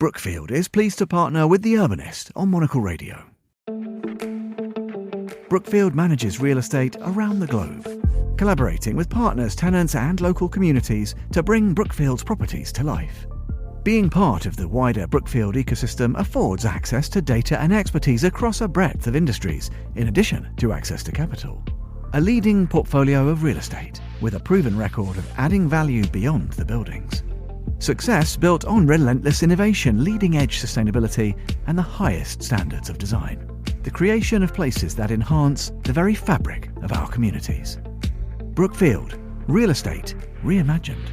Brookfield is pleased to partner with The Urbanist on Monocle Radio. Brookfield manages real estate around the globe, collaborating with partners, tenants and local communities to bring Brookfield's properties to life. Being part of the wider Brookfield ecosystem affords access to data and expertise across a breadth of industries, in addition to access to capital. A leading portfolio of real estate, with a proven record of adding value beyond the buildings. Success built on relentless innovation, leading-edge sustainability, and the highest standards of design. The creation of places that enhance the very fabric of our communities. Brookfield, real estate reimagined.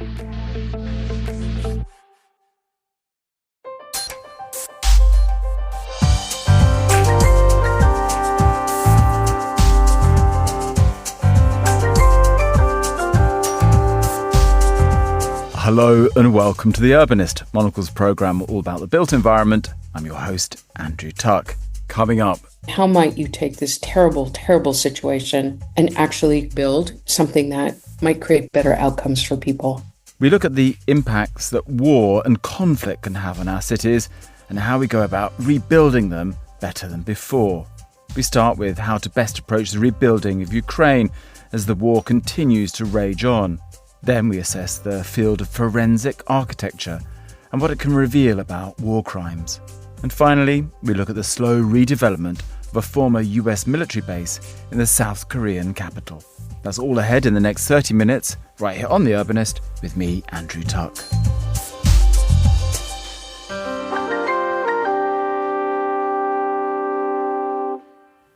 Hello and welcome to The Urbanist, Monocle's programme all about the built environment. I'm your host, Andrew Tuck. Coming up, how might you take this terrible, terrible situation and actually build something that might create better outcomes for people? We look at the impacts that war and conflict can have on our cities and how we go about rebuilding them better than before. We start with how to best approach the rebuilding of Ukraine as the war continues to rage on. Then we assess the field of forensic architecture and what it can reveal about war crimes. And finally, we look at the slow redevelopment of a former US military base in the South Korean capital. That's all ahead in the next 30 minutes, right here on The Urbanist, with me, Andrew Tuck.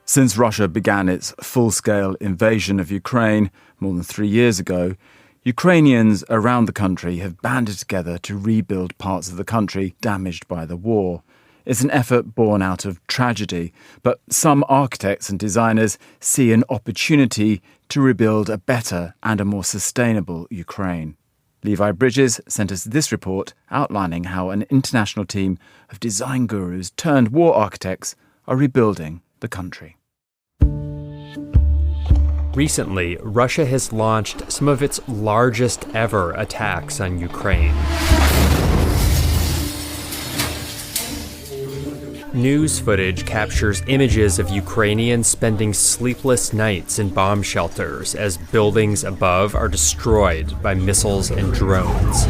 Since Russia began its full-scale invasion of Ukraine more than 3 years ago, Ukrainians around the country have banded together to rebuild parts of the country damaged by the war. It's an effort born out of tragedy, but some architects and designers see an opportunity to rebuild a better and a more sustainable Ukraine. Levi Bridges sent us this report outlining how an international team of design gurus turned war architects are rebuilding the country. Recently, Russia has launched some of its largest ever attacks on Ukraine. News footage captures images of Ukrainians spending sleepless nights in bomb shelters as buildings above are destroyed by missiles and drones.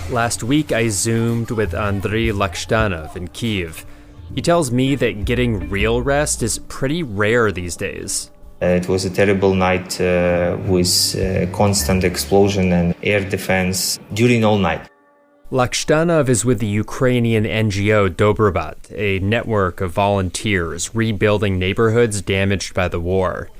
Last week, I Zoomed with Andriy Lakhshtanov in Kyiv. He tells me that getting real rest is pretty rare these days. It was a terrible night with constant explosion and air defense during all night. Lakhshtanov is with the Ukrainian NGO Dobrobat, a network of volunteers rebuilding neighborhoods damaged by the war.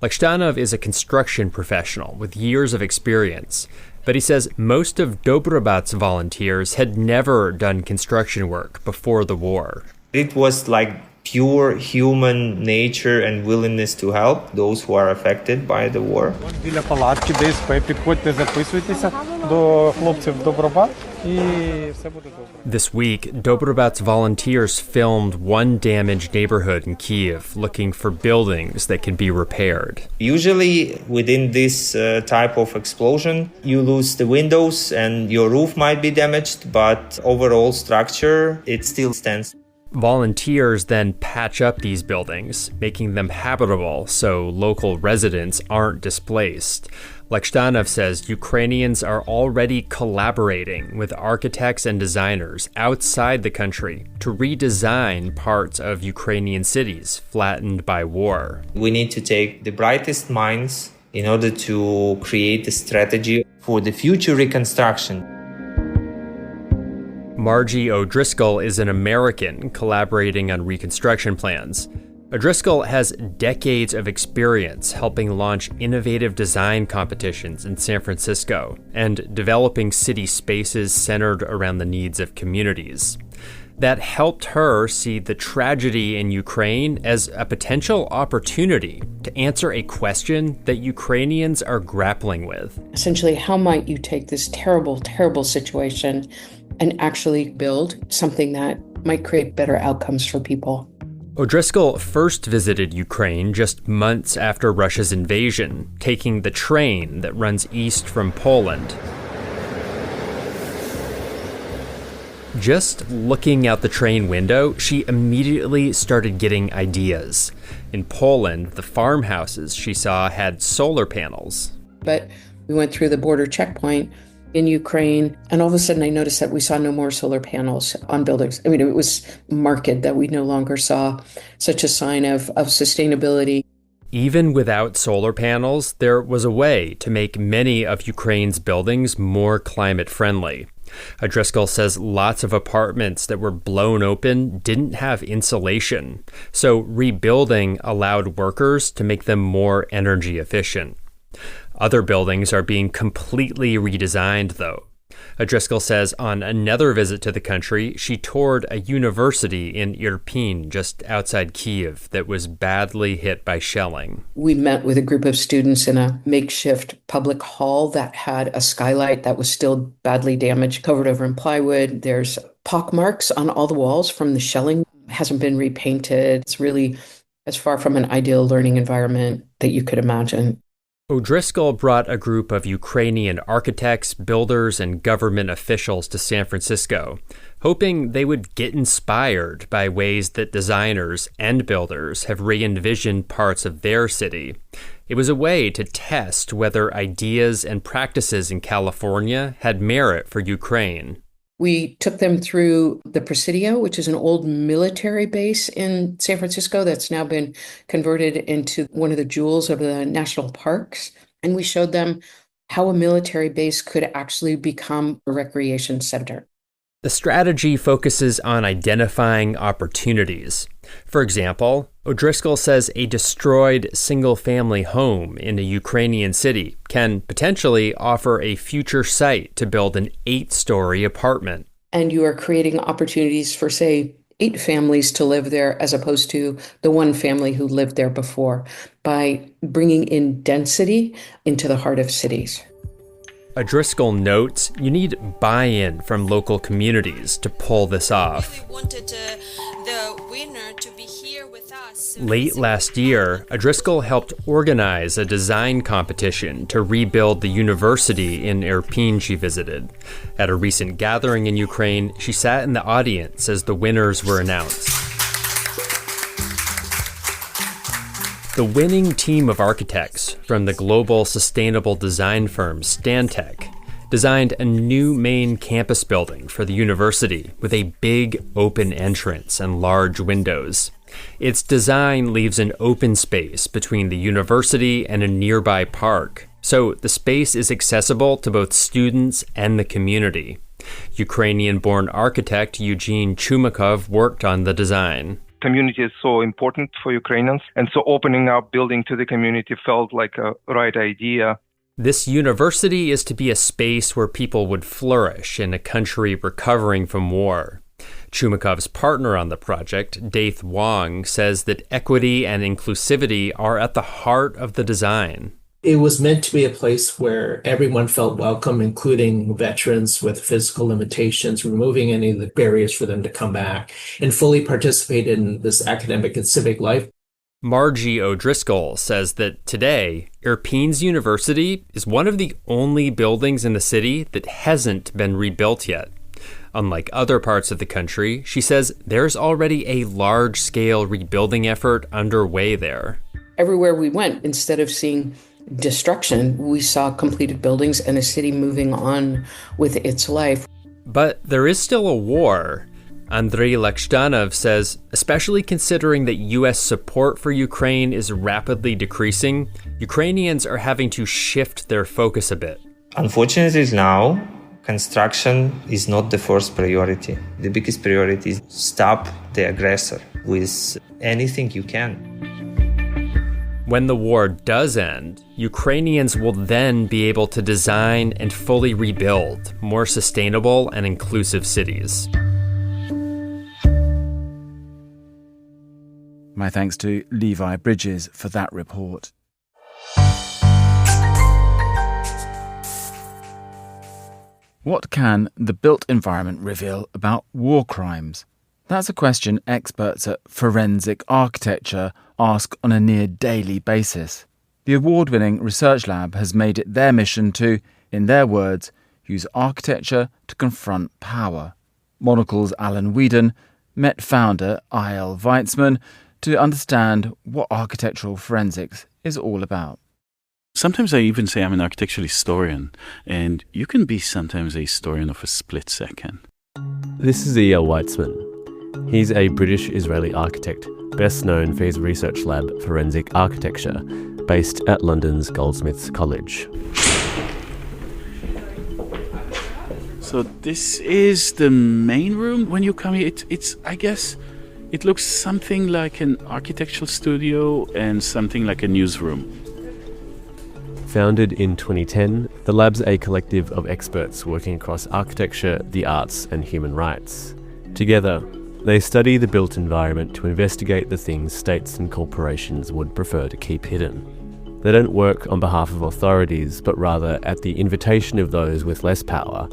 Lakhshtanov is a construction professional with years of experience, but he says most of Dobrobat's volunteers had never done construction work before the war. It was like pure human nature and willingness to help those who are affected by the war. This week, Dobrobat's volunteers filmed one damaged neighborhood in Kyiv looking for buildings that can be repaired. Usually within this type of explosion, you lose the windows and your roof might be damaged, but overall structure, it still stands. Volunteers then patch up these buildings, making them habitable so local residents aren't displaced. Lakhshtanov says Ukrainians are already collaborating with architects and designers outside the country to redesign parts of Ukrainian cities flattened by war. We need to take the brightest minds in order to create a strategy for the future reconstruction. Margie O'Driscoll is an American collaborating on reconstruction plans. O'Driscoll has decades of experience helping launch innovative design competitions in San Francisco and developing city spaces centered around the needs of communities. That helped her see the tragedy in Ukraine as a potential opportunity to answer a question that Ukrainians are grappling with. Essentially, how might you take this terrible, terrible situation and actually build something that might create better outcomes for people? O'Driscoll first visited Ukraine just months after Russia's invasion, taking the train that runs east from Poland. Just looking out the train window, she immediately started getting ideas. In Poland, the farmhouses she saw had solar panels. But we went through the border checkpoint in Ukraine, and all of a sudden I noticed that we saw no more solar panels on buildings. I mean, it was marked that we no longer saw such a sign of sustainability. Even without solar panels, there was a way to make many of Ukraine's buildings more climate friendly. Driscoll says lots of apartments that were blown open didn't have insulation, so rebuilding allowed workers to make them more energy efficient. Other buildings are being completely redesigned, though. Driscoll says on another visit to the country, she toured a university in Irpin, just outside Kyiv, that was badly hit by shelling. We met with a group of students in a makeshift public hall that had a skylight that was still badly damaged, covered over in plywood. There's pockmarks on all the walls from the shelling. It hasn't been repainted. It's really as far from an ideal learning environment that you could imagine. O'Driscoll brought a group of Ukrainian architects, builders, and government officials to San Francisco, hoping they would get inspired by ways that designers and builders have re-envisioned parts of their city. It was a way to test whether ideas and practices in California had merit for Ukraine. We took them through the Presidio, which is an old military base in San Francisco that's now been converted into one of the jewels of the national parks. And we showed them how a military base could actually become a recreation center. The strategy focuses on identifying opportunities. For example, O'Driscoll says a destroyed single-family home in a Ukrainian city can potentially offer a future site to build an 8-story apartment. And you are creating opportunities for, say, 8 families to live there as opposed to the one family who lived there before by bringing in density into the heart of cities. Driscoll notes you need buy-in from local communities to pull this off. We wanted the winner to be here with us. Late last year, Driscoll helped organize a design competition to rebuild the university in Irpin she visited. At a recent gathering in Ukraine, she sat in the audience as the winners were announced. The winning team of architects from the global sustainable design firm Stantec designed a new main campus building for the university with a big open entrance and large windows. Its design leaves an open space between the university and a nearby park, so the space is accessible to both students and the community. Ukrainian-born architect Eugene Chumakov worked on the design. Community is so important for Ukrainians, and so opening up building to the community felt like a right idea. This university is to be a space where people would flourish in a country recovering from war. Chumakov's partner on the project, Daith Wong, says that equity and inclusivity are at the heart of the design. It was meant to be a place where everyone felt welcome, including veterans with physical limitations, removing any of the barriers for them to come back and fully participate in this academic and civic life. Margie O'Driscoll says that today, Irpin's university is one of the only buildings in the city that hasn't been rebuilt yet. Unlike other parts of the country, she says there's already a large-scale rebuilding effort underway there. Everywhere we went, instead of seeing destruction, we saw completed buildings and a city moving on with its life. But there is still a war. Andrei Lekshtanov says, especially considering that U.S. support for Ukraine is rapidly decreasing, Ukrainians are having to shift their focus a bit. Unfortunately now, construction is not the first priority. The biggest priority is stop the aggressor with anything you can. When the war does end, Ukrainians will then be able to design and fully rebuild more sustainable and inclusive cities. My thanks to Levi Bridges for that report. What can the built environment reveal about war crimes? That's a question experts at Forensic Architecture ask on a near daily basis. The award-winning research lab has made it their mission to, in their words, use architecture to confront power. Monocle's Alan Whedon met founder I.L. Weitzman to understand what architectural forensics is all about. Sometimes I even say I'm an architectural historian, and you can be sometimes a historian of a split second. This is E.L. Weitzman. He's a British-Israeli architect, best known for his research lab Forensic Architecture, based at London's Goldsmiths College. So this is the main room. When you come here, it's I guess, it looks something like an architectural studio and something like a newsroom. Founded in 2010, the lab's a collective of experts working across architecture, the arts, and human rights. Together, they study the built environment to investigate the things states and corporations would prefer to keep hidden. They don't work on behalf of authorities, but rather at the invitation of those with less power,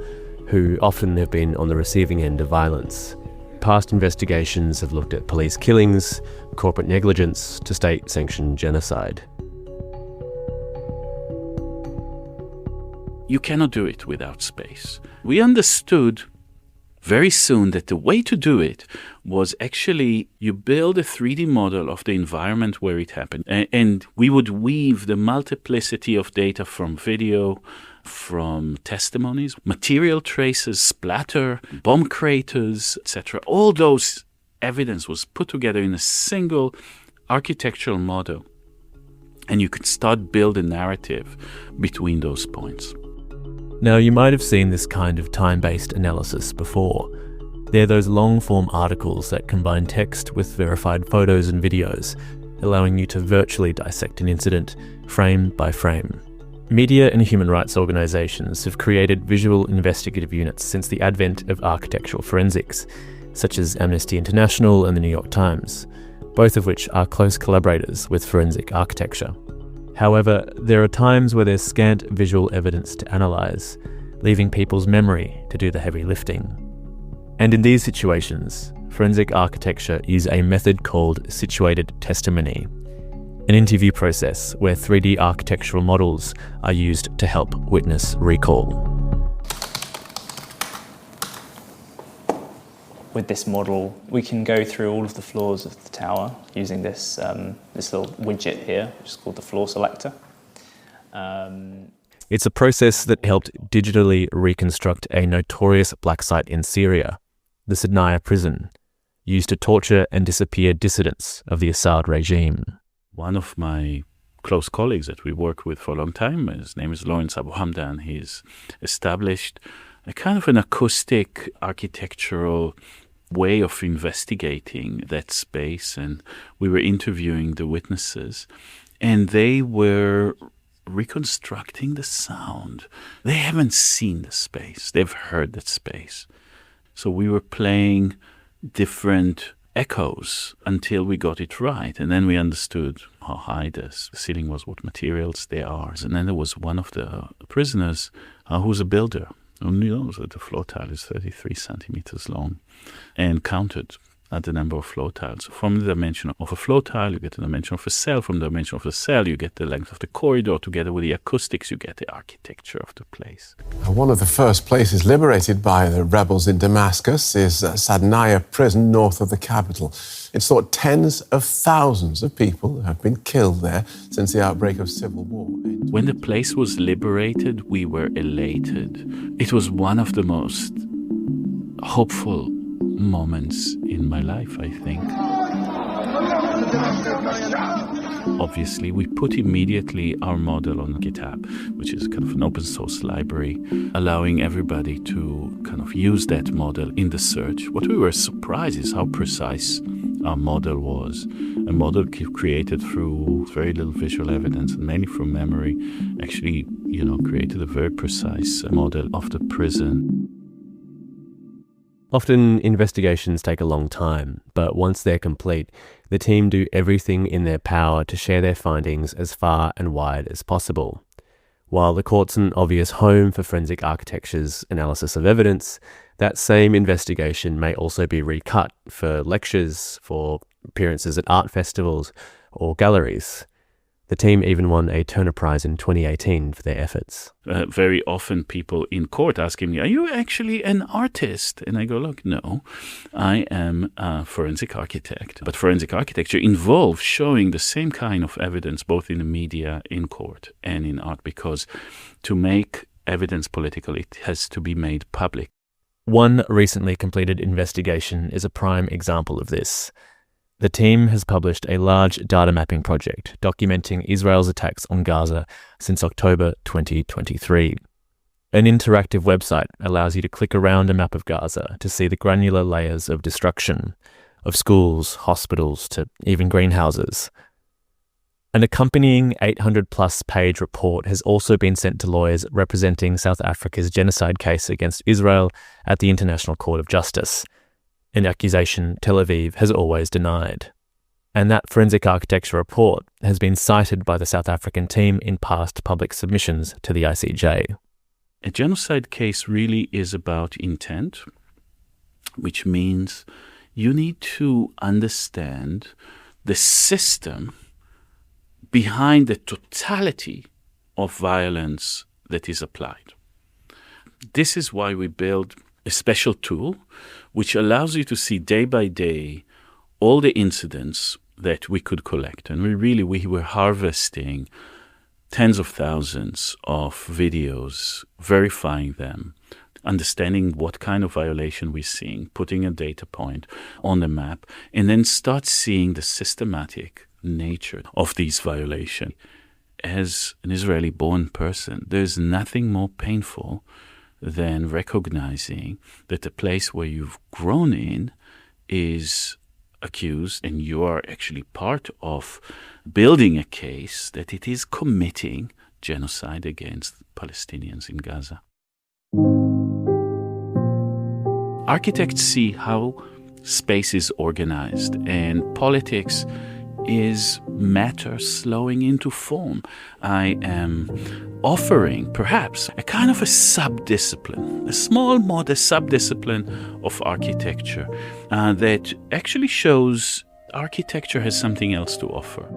who often have been on the receiving end of violence. Past investigations have looked at police killings, corporate negligence, to state-sanctioned genocide. You cannot do it without space. We understood very soon that the way to do it was actually you build a 3D model of the environment where it happened. And we would weave the multiplicity of data from video, from testimonies, material traces, splatter, bomb craters, etc. All those evidence was put together in a single architectural model. And you could start build a narrative between those points. Now, you might have seen this kind of time-based analysis before. They're those long-form articles that combine text with verified photos and videos, allowing you to virtually dissect an incident, frame by frame. Media and human rights organisations have created visual investigative units since the advent of architectural forensics, such as Amnesty International and the New York Times, both of which are close collaborators with forensic architecture. However, there are times where there's scant visual evidence to analyse, leaving people's memory to do the heavy lifting. And in these situations, forensic architecture uses a method called situated testimony, an interview process where 3D architectural models are used to help witness recall. With this model, we can go through all of the floors of the tower using this little widget here, which is called the floor selector. It's a process that helped digitally reconstruct a notorious black site in Syria, the Sadnaya prison, used to torture and disappear dissidents of the Assad regime. One of my close colleagues that we worked with for a long time, his name is Lawrence Abu Hamdan. He's established a kind of an acoustic architectural way of investigating that space, and we were interviewing the witnesses, and they were reconstructing the sound. They haven't seen the space, they've heard that space. So we were playing different echoes until we got it right, and then we understood how high the ceiling was, what materials they are. And then there was one of the prisoners who's a builder, who knows that the floor tile is 33 centimeters long, and counted at the number of floor tiles. From the dimension of a floor tile, you get the dimension of a cell. From the dimension of the cell, you get the length of the corridor. Together with the acoustics, you get the architecture of the place. One of the first places liberated by the rebels in Damascus is Sadnaya prison north of the capital. It's thought tens of thousands of people have been killed there since the outbreak of civil war. When the place was liberated, we were elated. It was one of the most hopeful moments in my life, I think. Obviously, we put immediately our model on GitHub, which is kind of an open source library, allowing everybody to kind of use that model in the search. What we were surprised is how precise our model was. A model created through very little visual evidence and mainly from memory, actually, created a very precise model of the prison. Often investigations take a long time, but once they're complete, the team do everything in their power to share their findings as far and wide as possible. While the court's an obvious home for forensic architecture's analysis of evidence, that same investigation may also be recut for lectures, for appearances at art festivals or galleries. The team even won a Turner Prize in 2018 for their efforts. Very often people in court asking me, are you actually an artist? And I go, look, no, I am a forensic architect. But forensic architecture involves showing the same kind of evidence both in the media, in court, and in art, because to make evidence political, it has to be made public. One recently completed investigation is a prime example of this. The team has published a large data mapping project documenting Israel's attacks on Gaza since October 2023. An interactive website allows you to click around a map of Gaza to see the granular layers of destruction, of schools, hospitals, to even greenhouses. An accompanying 800-plus page report has also been sent to lawyers representing South Africa's genocide case against Israel at the International Court of Justice, an accusation Tel Aviv has always denied. And that forensic architecture report has been cited by the South African team in past public submissions to the ICJ. A genocide case really is about intent, which means you need to understand the system behind the totality of violence that is applied. This is why we build a special tool which allows you to see day by day all the incidents that we could collect. And we were harvesting tens of thousands of videos, verifying them, understanding what kind of violation we're seeing, putting a data point on the map, and then start seeing the systematic nature of these violations. As an Israeli-born person, there's nothing more painful than recognizing that the place where you've grown in is accused, and you are actually part of building a case that it is committing genocide against Palestinians in Gaza. Architects see how space is organized, and politics is matter slowing into form. I am offering perhaps a kind of a sub-discipline, a small, modest sub-discipline of architecture that actually shows architecture has something else to offer.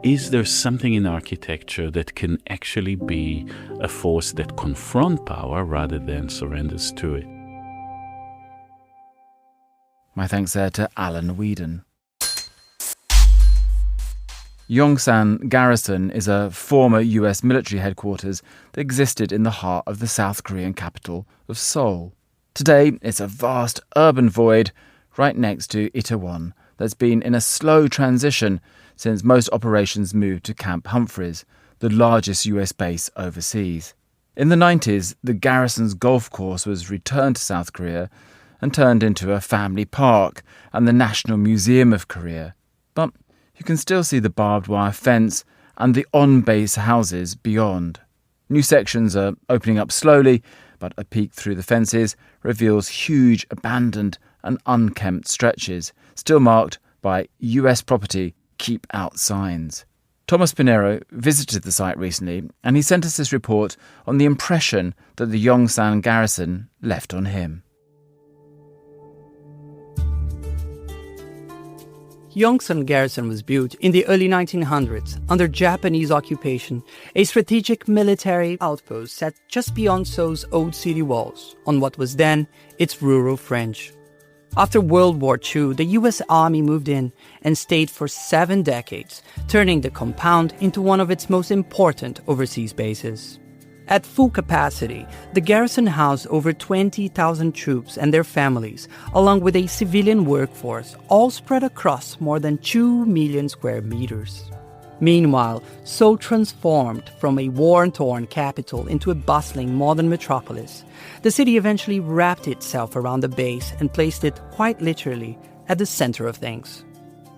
Is there something in architecture that can actually be a force that confronts power rather than surrenders to it? My thanks there to Alan Whedon. Yongsan Garrison is a former US military headquarters that existed in the heart of the South Korean capital of Seoul. Today, it's a vast urban void right next to Itaewon that's been in a slow transition since most operations moved to Camp Humphreys, the largest US base overseas. In the 90s, the Garrison's golf course was returned to South Korea and turned into a family park and the National Museum of Korea. But you can still see the barbed wire fence and the on-base houses beyond. New sections are opening up slowly, but a peek through the fences reveals huge abandoned and unkempt stretches, still marked by US property, keep out signs. Thomas Pinero visited the site recently, and he sent us this report on the impression that the Yongsan Garrison left on him. Yongsan Garrison was built in the early 1900s under Japanese occupation, a strategic military outpost set just beyond Seoul's old city walls, on what was then its rural fringe. After World War II, the U.S. Army moved in and stayed for 7 decades, turning the compound into one of its most important overseas bases. At full capacity, the garrison housed over 20,000 troops and their families, along with a civilian workforce, all spread across more than 2 million square meters. Meanwhile, Seoul transformed from a war-torn capital into a bustling modern metropolis. The city eventually wrapped itself around the base and placed it, quite literally, at the center of things.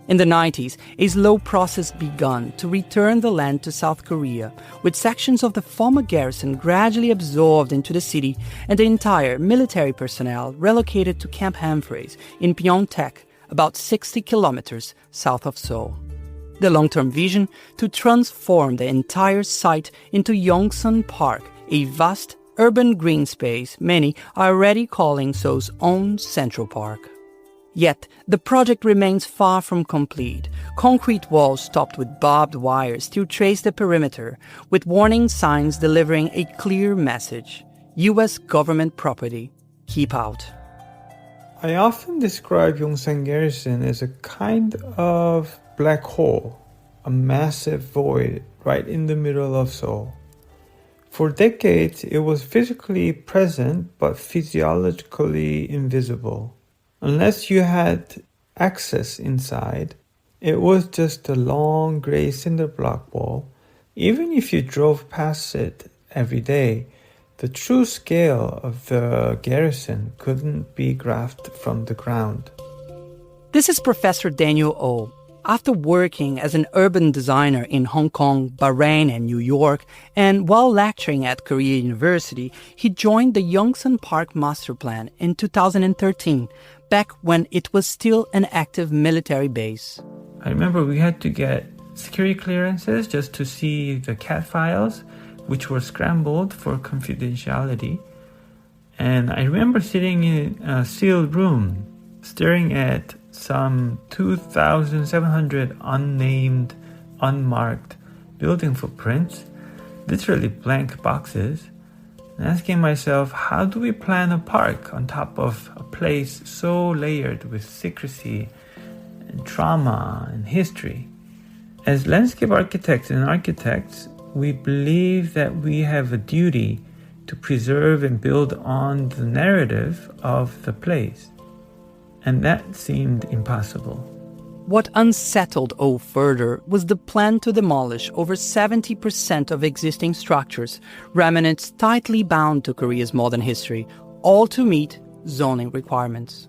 In the 90s, a slow process began to return the land to South Korea, with sections of the former garrison gradually absorbed into the city and the entire military personnel relocated to Camp Humphreys in Pyeongtaek, about 60 kilometers south of Seoul. The long-term vision to transform the entire site into Yongsan Park, a vast urban green space many are already calling Seoul's own Central Park. Yet, the project remains far from complete. Concrete walls topped with barbed wires still trace the perimeter, with warning signs delivering a clear message. U.S. government property. Keep out. I often describe Yongsan Garrison as a kind of black hole, a massive void right in the middle of Seoul. For decades, it was physically present but physiologically invisible. Unless you had access inside, it was just a long gray cinder block wall. Even if you drove past it every day, the true scale of the garrison couldn't be grasped from the ground. This is Professor Daniel Oh. After working as an urban designer in Hong Kong, Bahrain, and New York, and while lecturing at Korea University, he joined the Yongsan Park Master Plan in 2013, back when it was still an active military base. I remember we had to get security clearances just to see the CAD files, which were scrambled for confidentiality. And I remember sitting in a sealed room, staring at some 2,700 unnamed, unmarked building footprints, literally blank boxes, and asking myself, how do we plan a park on top of a place so layered with secrecy and trauma and history? As landscape architects and architects, we believe that we have a duty to preserve and build on the narrative of the place. And that seemed impossible. What unsettled O further was the plan to demolish over 70% of existing structures, remnants tightly bound to Korea's modern history, all to meet zoning requirements.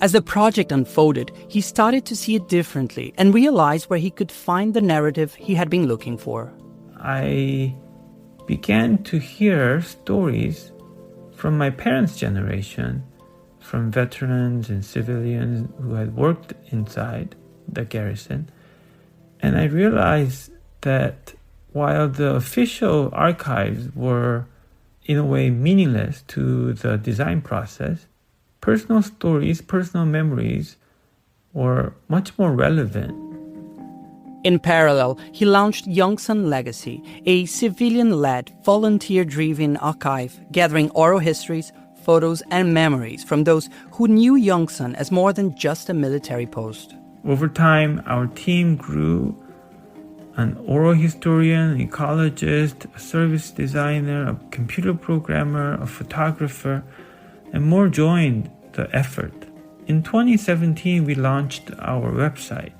As the project unfolded, he started to see it differently and realized where he could find the narrative he had been looking for. I began to hear stories from my parents' generation, from veterans and civilians who had worked inside the garrison. And I realized that while the official archives were in a way meaningless to the design process, personal stories, personal memories were much more relevant. In parallel, he launched Yongsan Legacy, a civilian-led, volunteer-driven archive gathering oral histories, photos, and memories from those who knew Yongsan as more than just a military post. Over time, our team grew. An oral historian, an ecologist, a service designer, a computer programmer, a photographer, and more joined the effort. In 2017, we launched our website.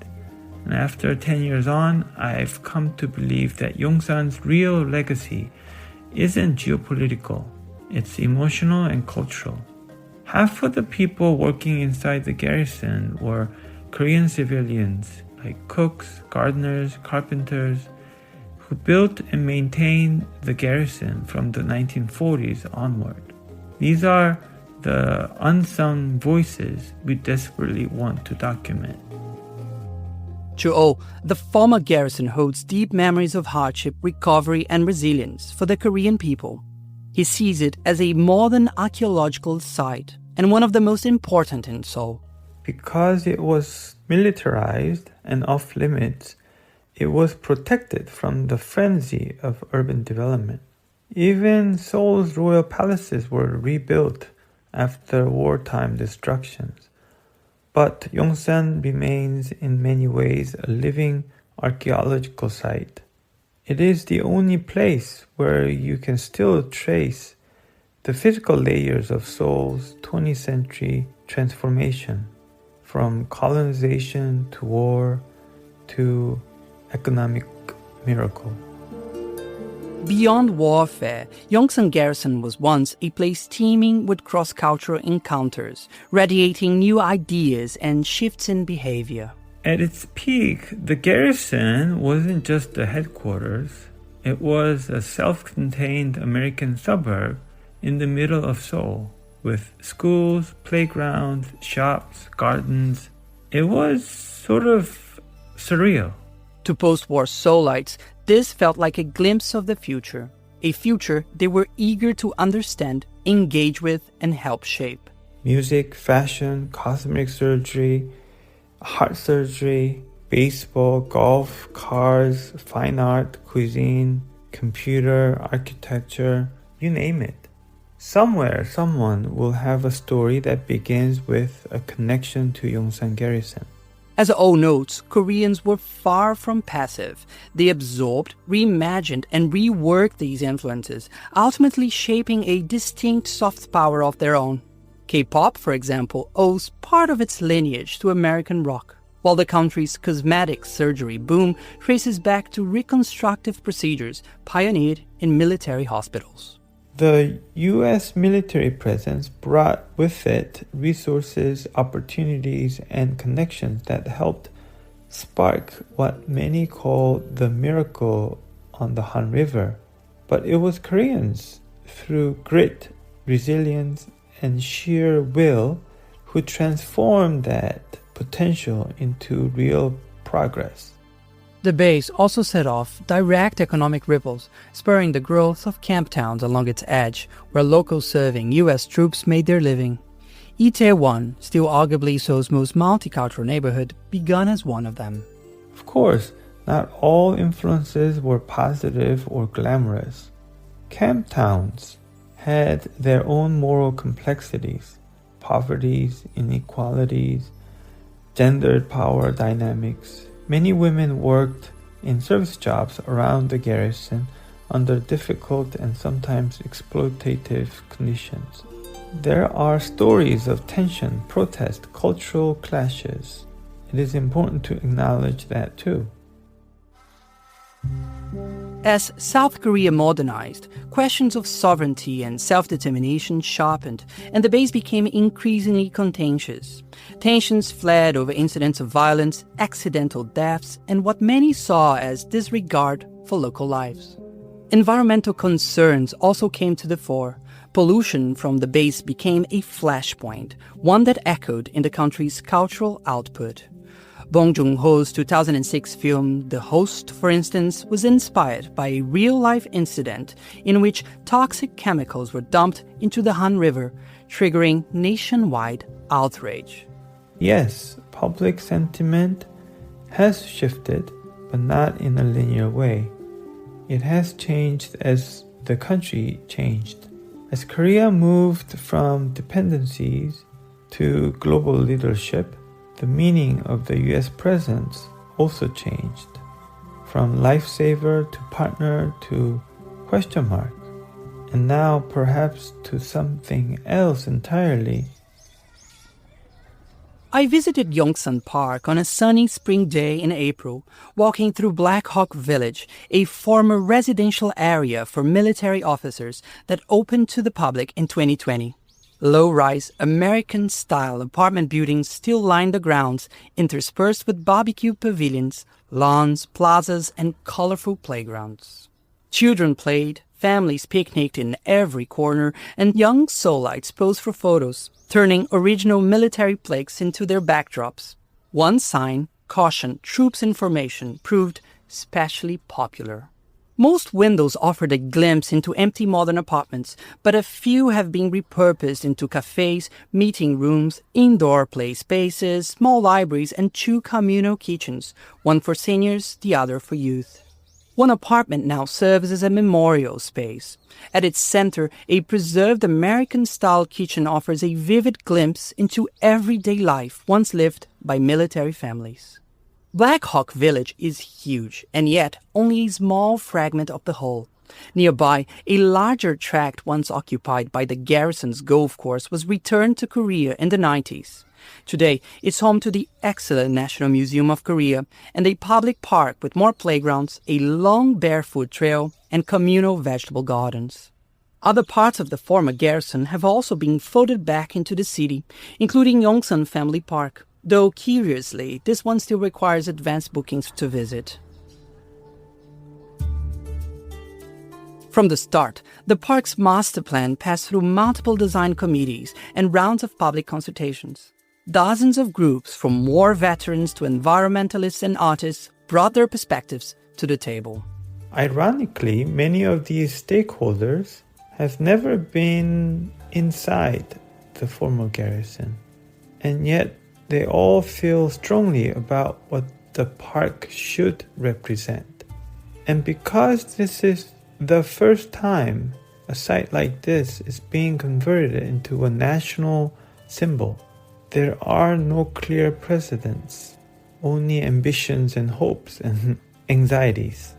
And after 10 years on, I've come to believe that Yongsan's real legacy isn't geopolitical. It's emotional and cultural. Half of the people working inside the garrison were Korean civilians, like cooks, gardeners, carpenters, who built and maintained the garrison from the 1940s onward. These are the unsung voices we desperately want to document. To O, the former garrison holds deep memories of hardship, recovery, and resilience for the Korean people. He sees it as a modern archaeological site and one of the most important in Seoul. Because it was militarized and off limits, it was protected from the frenzy of urban development. Even Seoul's royal palaces were rebuilt after wartime destructions. But Yongsan remains in many ways a living archaeological site. It is the only place where you can still trace the physical layers of Seoul's 20th century transformation, from colonization to war to economic miracle. Beyond warfare, Yongsan Garrison was once a place teeming with cross-cultural encounters, radiating new ideas and shifts in behavior. At its peak, the garrison wasn't just the headquarters. It was a self-contained American suburb in the middle of Seoul, with schools, playgrounds, shops, gardens. It was sort of surreal. To post-war Soulites, this felt like a glimpse of the future, a future they were eager to understand, engage with, and help shape. music, fashion, cosmetic surgery, heart surgery, baseball, golf, cars, fine art, cuisine, computer, architecture, you name it. Somewhere, someone will have a story that begins with a connection to Yongsan Garrison. As O notes, Koreans were far from passive. They absorbed, reimagined, and reworked these influences, ultimately shaping a distinct soft power of their own. K-pop, for example, owes part of its lineage to American rock, while the country's cosmetic surgery boom traces back to reconstructive procedures pioneered in military hospitals. The U.S. military presence brought with it resources, opportunities, and connections that helped spark what many call the miracle on the Han River. But it was Koreans, through grit, resilience, and sheer will, who transformed that potential into real progress. The base also set off direct economic ripples, spurring the growth of camp towns along its edge, where locals serving U.S. troops made their living. Itaewon, still arguably Seoul's most multicultural neighborhood, began as one of them. Of course, not all influences were positive or glamorous. Camp towns had their own moral complexities, poverties, inequalities, gendered power dynamics. Many women worked in service jobs around the garrison under difficult and sometimes exploitative conditions. There are stories of tension, protest, cultural clashes. It is important to acknowledge that too. As South Korea modernized, questions of sovereignty and self-determination sharpened, and the base became increasingly contentious. Tensions flared over incidents of violence, accidental deaths, and what many saw as disregard for local lives. Environmental concerns also came to the fore. Pollution from the base became a flashpoint, one that echoed in the country's cultural output. Bong Joon-ho's 2006 film The Host, for instance, was inspired by a real-life incident in which toxic chemicals were dumped into the Han River, triggering nationwide outrage. Yes, public sentiment has shifted, but not in a linear way. It has changed as the country changed. As Korea moved from dependencies to global leadership, the meaning of the U.S. presence also changed, from lifesaver to partner to question mark, and now perhaps to something else entirely. I visited Yongsan Park on a sunny spring day in April, walking through Black Hawk Village, a former residential area for military officers that opened to the public in 2020. Low-rise, American-style apartment buildings still line the grounds, interspersed with barbecue pavilions, lawns, plazas, and colorful playgrounds. Children played, families picnicked in every corner, and young Seoulites posed for photos, turning original military plaques into their backdrops. One sign, "Caution, Troops Information," proved especially popular. Most windows offered a glimpse into empty modern apartments, but a few have been repurposed into cafes, meeting rooms, indoor play spaces, small libraries, and 2 communal kitchens, one for seniors, the other for youth. One apartment now serves as a memorial space. At its center, a preserved American-style kitchen offers a vivid glimpse into everyday life once lived by military families. Black Hawk Village is huge, and yet only a small fragment of the whole. Nearby, a larger tract once occupied by the garrison's golf course was returned to Korea in the 90s. Today, it's home to the excellent National Museum of Korea and a public park with more playgrounds, a long barefoot trail, and communal vegetable gardens. Other parts of the former garrison have also been folded back into the city, including Yongsan Family Park, though curiously, this one still requires advance bookings to visit. From the start, the park's master plan passed through multiple design committees and rounds of public consultations. Dozens of groups, from war veterans to environmentalists and artists, brought their perspectives to the table. Ironically, many of these stakeholders have never been inside the former garrison. And yet, they all feel strongly about what the park should represent. And because this is the first time a site like this is being converted into a national symbol, there are no clear precedents, only ambitions and hopes and anxieties.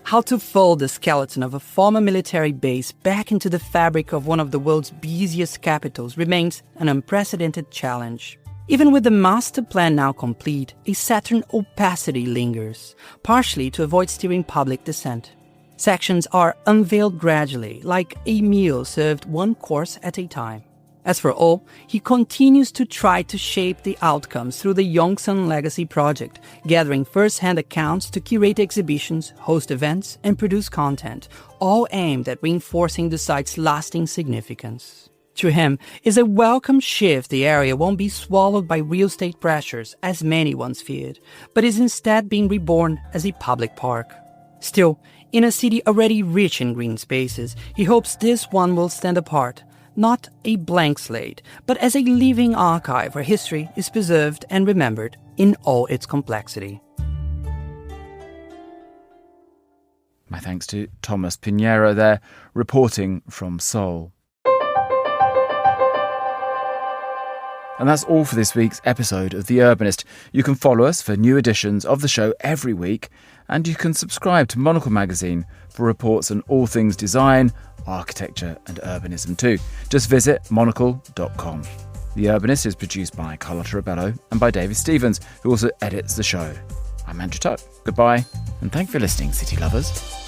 How to fold the skeleton of a former military base back into the fabric of one of the world's busiest capitals remains an unprecedented challenge. Even with the master plan now complete, a Saturn opacity lingers, partially to avoid steering public dissent. Sections are unveiled gradually, like a meal served one course at a time. As for O, he continues to try to shape the outcomes through the Yongsan Legacy project, gathering first-hand accounts to curate exhibitions, host events, and produce content, all aimed at reinforcing the site's lasting significance. To him, it's a welcome shift the area won't be swallowed by real estate pressures, as many once feared, but is instead being reborn as a public park. Still, in a city already rich in green spaces, he hopes this one will stand apart, not a blank slate, but as a living archive where history is preserved and remembered in all its complexity. My thanks to Thomas Pinheiro there, reporting from Seoul. And that's all for this week's episode of The Urbanist. You can follow us for new editions of the show every week, and you can subscribe to Monocle magazine for reports on all things design, architecture and urbanism too. Just visit monocle.com. The Urbanist is produced by Carlotta Ribello and by David Stevens, who also edits the show. I'm Andrew Tuck. Goodbye, and thank you for listening, city lovers.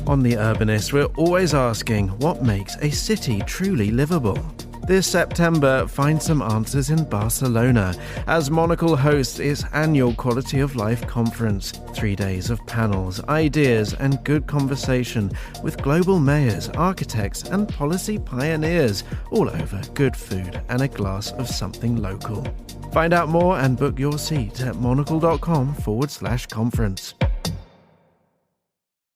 On The Urbanist, we're always asking what makes a city truly livable. This September, find some answers in Barcelona as Monocle hosts its annual Quality of Life conference. 3 days of panels, ideas and good conversation with global mayors, architects and policy pioneers, all over good food and a glass of something local. Find out more and book your seat at monocle.com/conference.